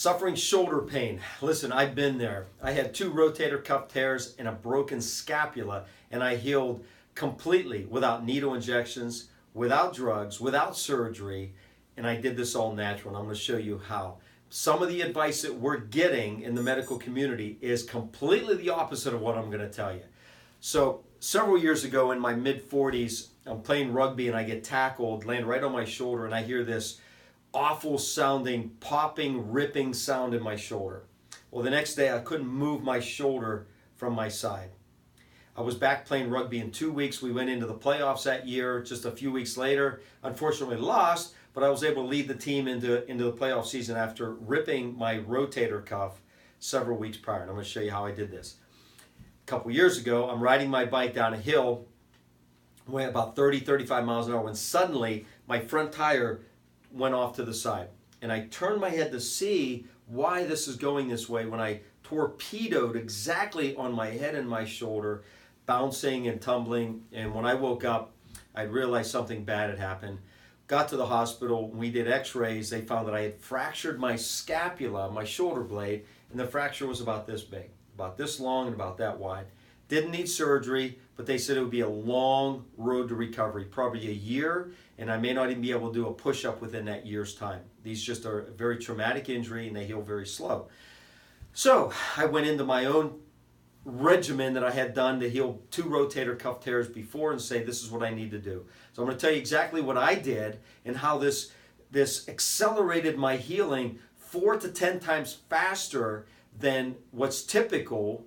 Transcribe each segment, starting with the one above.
Suffering shoulder pain. Listen, I've been there. I had 2 rotator cuff tears and a broken scapula, and I healed completely without needle injections, without drugs, without surgery, and I did this all natural, and I'm going to show you how. Some of the advice that we're getting in the medical community is completely the opposite of what I'm going to tell you. So several years ago in my mid-40s, I'm playing rugby and I get tackled, land right on my shoulder, and I hear this awful sounding, popping, ripping sound in my shoulder. Well, the next day I couldn't move my shoulder from my side. I was back playing rugby in 2 weeks. We went into the playoffs that year. Just a few weeks later, unfortunately lost, but I was able to lead the team into the playoff season after ripping my rotator cuff several weeks prior. And I'm going to show you how I did this. A couple years ago, I'm riding my bike down a hill, went about 35 miles an hour, when suddenly my front tire went off to the side. And I turned my head to see why this is going this way when I torpedoed exactly on my head and my shoulder, bouncing and tumbling. And when I woke up, I realized something bad had happened. Got to the hospital, we did x-rays. They found that I had fractured my scapula, my shoulder blade, and the fracture was about this big, about this long and about that wide. Didn't need surgery, but they said it would be a long road to recovery, probably a year, and I may not even be able to do a push-up within that year's time. These just are a very traumatic injury, and they heal very slow. So I went into my own regimen that I had done to heal 2 rotator cuff tears before and say, this is what I need to do. So I'm going to tell you exactly what I did and how this accelerated my healing 4 to 10 times faster than what's typical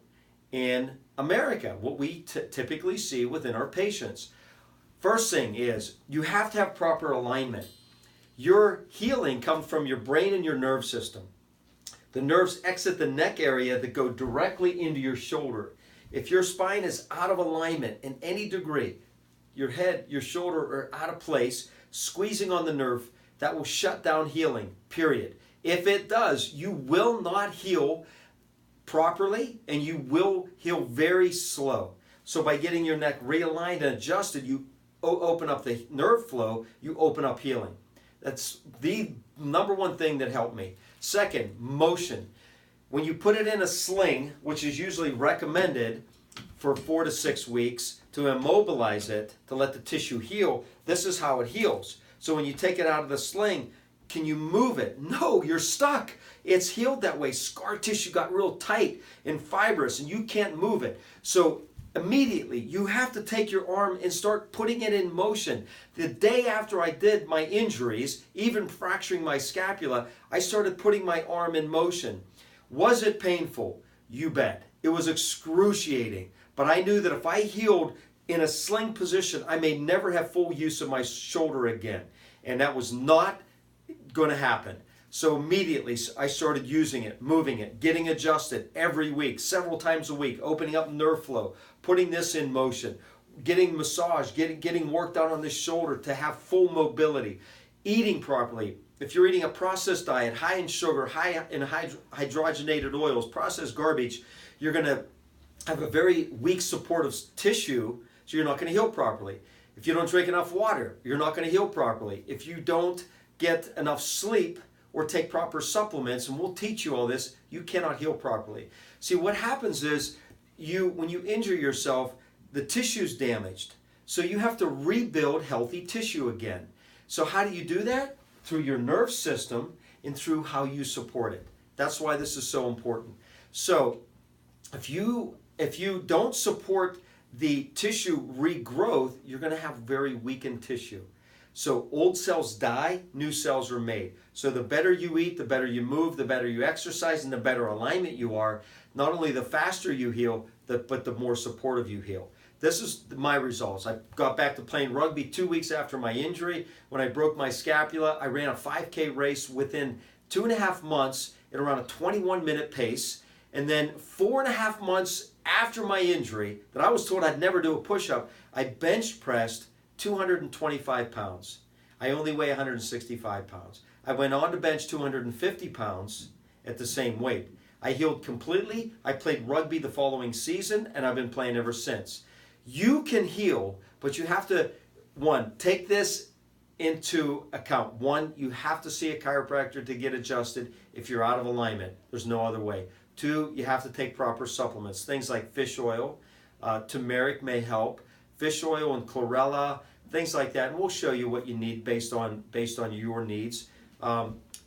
in America, what we typically see within our patients. First thing is, you have to have proper alignment. Your healing comes from your brain and your nerve system. The nerves exit the neck area that go directly into your shoulder. If your spine is out of alignment in any degree, your head, your shoulder are out of place, squeezing on the nerve, that will shut down healing, period. If it does, you will not heal properly, and you will heal very slow. So by getting your neck realigned and adjusted, you open up the nerve flow, you open up healing. That's the number one thing that helped me. Second, motion. When you put it in a sling, which is usually recommended for 4 to 6 weeks to immobilize it, to let the tissue heal, this is how it heals. So when you take it out of the sling, can you move it? No, you're stuck. It's healed that way. Scar tissue got real tight and fibrous, and you can't move it. So immediately, you have to take your arm and start putting it in motion. The day after I did my injuries, even fracturing my scapula, I started putting my arm in motion. Was it painful? You bet. It was excruciating. But I knew that if I healed in a sling position, I may never have full use of my shoulder again. And that was not going to happen. So immediately I started using it, moving it, getting adjusted every week, several times a week, opening up nerve flow, putting this in motion, getting massage, getting work done on this shoulder to have full mobility, eating properly. If you're eating a processed diet, high in sugar, high in hydrogenated oils, processed garbage, you're going to have a very weak supportive tissue, so you're not going to heal properly. If you don't drink enough water, you're not going to heal properly. If you don't get enough sleep or take proper supplements, and we'll teach you all this, you cannot heal properly. See, what happens is when you injure yourself, the tissue's damaged. So you have to rebuild healthy tissue again. So how do you do that? Through your nerve system and through how you support it. That's why this is so important. So if you don't support the tissue regrowth, you're going to have very weakened tissue. So old cells die, new cells are made. So the better you eat, the better you move, the better you exercise, and the better alignment you are, not only the faster you heal, but the more supportive you heal. This is my results. I got back to playing rugby 2 weeks after my injury. When I broke my scapula, I ran a 5K race within 2.5 months at around a 21-minute pace. And then 4.5 months after my injury, that I was told I'd never do a push-up, I bench pressed 225 pounds. I only weigh 165 pounds. I went on to bench 250 pounds at the same weight. I healed completely. I played rugby the following season, and I've been playing ever since. You can heal, but you have to, one, take this into account. One, you have to see a chiropractor to get adjusted if you're out of alignment. There's no other way. Two, you have to take proper supplements. Things like fish oil, turmeric may help, fish oil and chlorella, things like that. And we'll show you what you need based on your needs.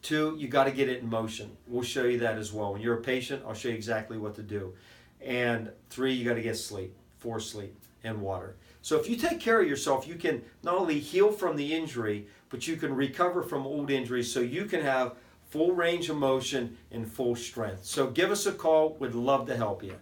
Two, you got to get it in motion. We'll show you that as well. When you're a patient, I'll show you exactly what to do. And three, you got to get sleep, sleep, and water. So if you take care of yourself, you can not only heal from the injury, but you can recover from old injuries so you can have full range of motion and full strength. So give us a call. We'd love to help you.